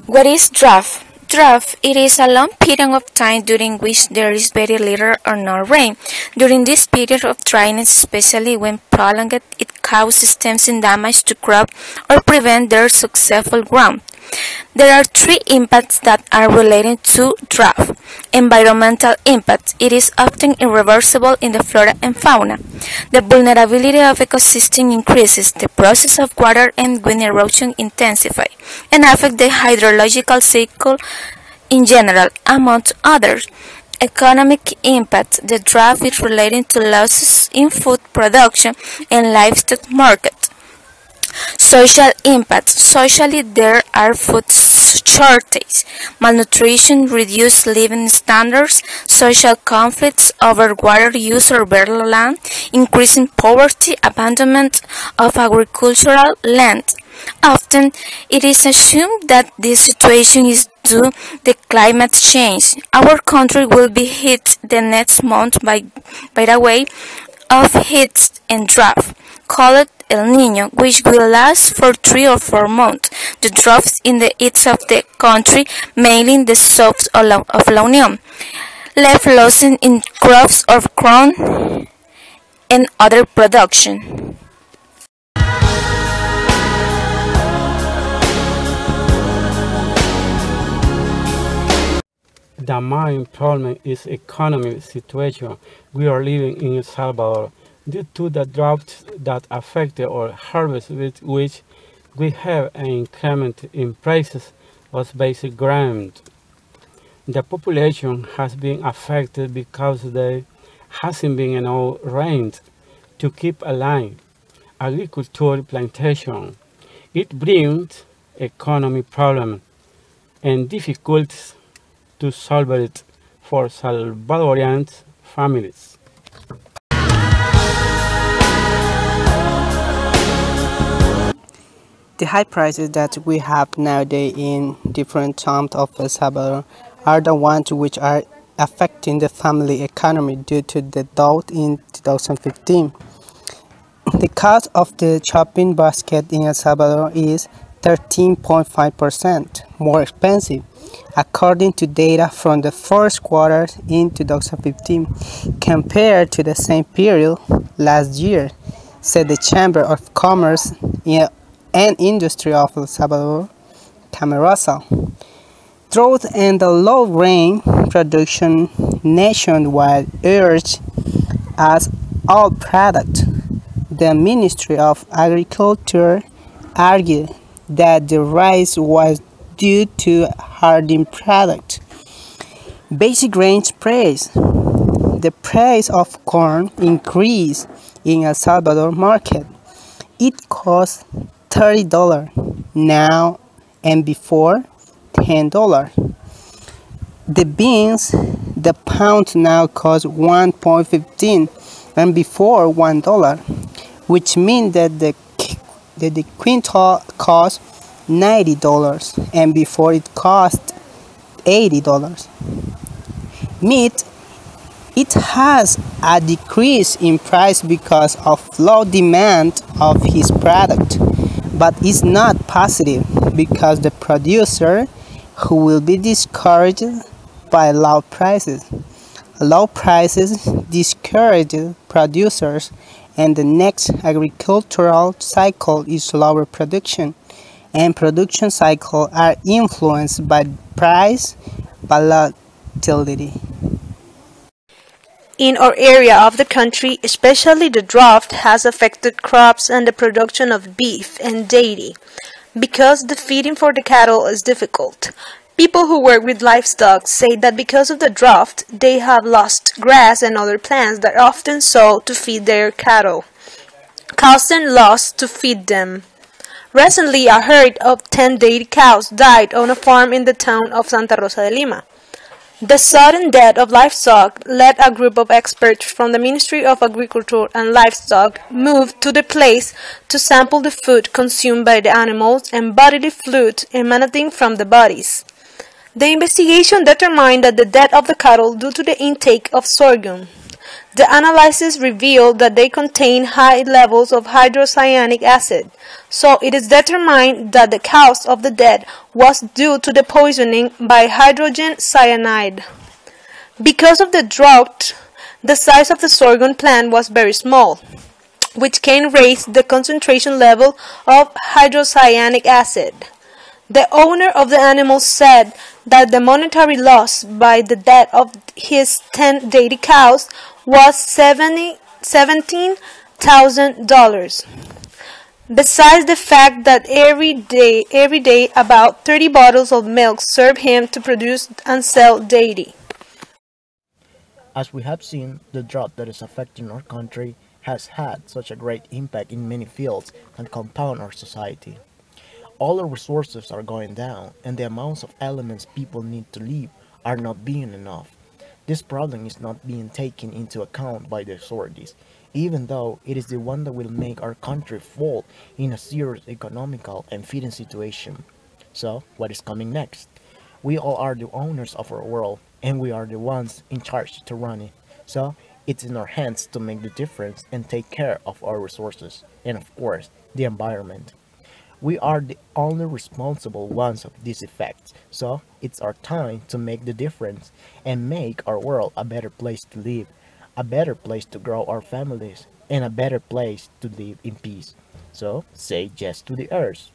What is drought? Drought, it is a long period of time during which there is very little or no rain. During this period of dryness, especially when prolonged, it causes extensive damage to crops or prevent their successful growth. There are three impacts that are related to drought. Environmental impact. It is often irreversible in the flora and fauna. The vulnerability of ecosystem increases. The process of water and wind erosion intensify and affect the hydrological cycle in general, among others. Economic impact. The drought is related to losses in food production and livestock market. Social impact. Socially, there are food shortages, malnutrition, reduced living standards, social conflicts over water use or better land, increasing poverty, abandonment of agricultural land. Often, it is assumed that this situation is due to climate change. Our country will be hit the next month by the wave of heat and drought, called El Niño, which will last for 3 or 4 months. The droughts in the east of the country, mainly in the south of La Union, left losses in crops of corn and other production. The main problem is economic situation we are living in El Salvador due to the drought that affected our harvest, with which we have an increment in prices of basic ground. The population has been affected because there hasn't been enough rain to keep alive agriculture plantation. It brings economic problems and difficulties to solve it for Salvadorian families. The high prices that we have nowadays in different towns of El Salvador are the ones which are affecting the family economy due to the drought in 2015. The cost of the shopping basket in El Salvador is 13.5% more expensive, according to data from the first quarter in 2015 compared to the same period last year, said the Chamber of Commerce and Industry of El Salvador, Rosa. Drought and the low rain production nationwide urged as all product. The Ministry of Agriculture argued that the rise was due to hardening product. Basic range price. The price of corn increased in El Salvador market. It costs $30 now and before $10. The beans, the pound now costs 1.15 and before $1, which means that the quintal cost $90 and before it cost $80. Meat, it has a decrease in price because of low demand of his product, but it's not positive because the producer who will be discouraged by low prices. Low prices discourage producers, and the next agricultural cycle is lower production, and production cycles are influenced by price volatility. In our area of the country, especially the drought has affected crops and the production of beef and dairy, because the feeding for the cattle is difficult. People who work with livestock say that because of the drought, they have lost grass and other plants that are often sold to feed their cattle, causing loss to feed them. Recently, a herd of 10 dairy cows died on a farm in the town of Santa Rosa de Lima. The sudden death of livestock led a group of experts from the Ministry of Agriculture and Livestock moved to the place to sample the food consumed by the animals and bodily fluid emanating from the bodies. The investigation determined that the death of the cattle due to the intake of sorghum. The analysis revealed that they contain high levels of hydrocyanic acid, so it is determined that the cause of the death was due to the poisoning by hydrogen cyanide. Because of the drought, the size of the sorghum plant was very small, which can raise the concentration level of hydrocyanic acid. The owner of the animal said that the monetary loss by the death of his 10 dairy cows was $17,000. Besides the fact that every day about 30 bottles of milk served him to produce and sell dairy. As we have seen, the drought that is affecting our country has had such a great impact in many fields and compound our society. All our resources are going down, and the amounts of elements people need to live are not being enough. This problem is not being taken into account by the authorities, even though it is the one that will make our country fall in a serious economical and feeding situation. So, what is coming next? We all are the owners of our world, and we are the ones in charge to run it. So, it's in our hands to make the difference and take care of our resources, and of course, the environment. We are the only responsible ones of these effects, so it's our time to make the difference and make our world a better place to live, a better place to grow our families, and a better place to live in peace. So say yes to the earth.